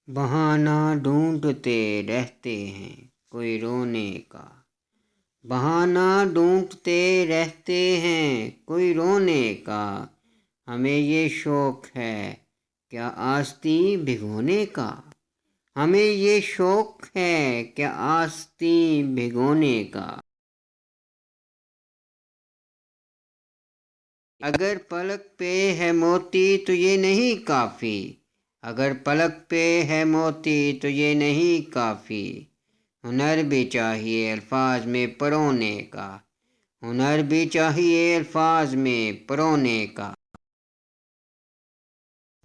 بہانہ ڈھونڈتے رہتے ہیں کوئی رونے کا، بہانہ ڈھونڈتے رہتے ہیں کوئی رونے کا، ہمیں یہ شوق ہے کیا آستیں بھگونے کا، ہمیں یہ شوق ہے کیا آستیں بھگونے کا۔ اگر پلک پہ ہے موتی تو یہ نہیں کافی، اگر پلک پہ ہے موتی تو یہ نہیں کافی، ہنر بھی چاہیے الفاظ میں پرونے کا، ہنر بھی چاہیے الفاظ میں پرونے کا۔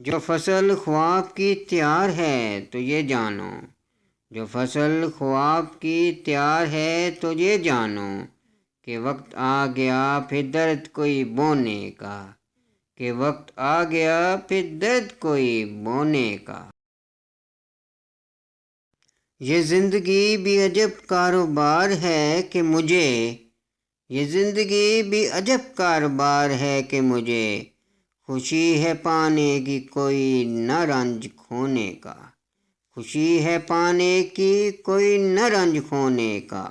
جو فصل خواب کی تیار ہے تو یہ جانو، جو فصل خواب کی تیار ہے تو یہ جانو کہ وقت آ گیا پھر درد کوئی بونے کا، کہ وقت آ گیا پھر درد کوئی بونے کا۔ یہ زندگی بھی عجب کاروبار ہے کہ مجھے، یہ زندگی بھی عجب کاروبار ہے کہ مجھے خوشی ہے پانے کی کوئی نہ رنج کھونے کا، خوشی ہے پانے کی کوئی نہ رنج کھونے کا۔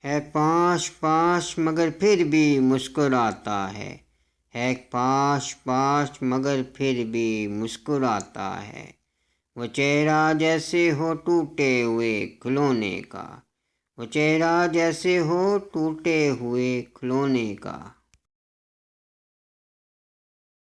ہے پاش پاش مگر پھر بھی مسکراتا ہے پاش پاش مگر پھر بھی مسکراتا ہے، وہ چہرہ جیسے ہو ٹوٹے ہوئے کھلونے کا، وہ چہرہ جیسے ہو ٹوٹے ہوئے کھلونے کا۔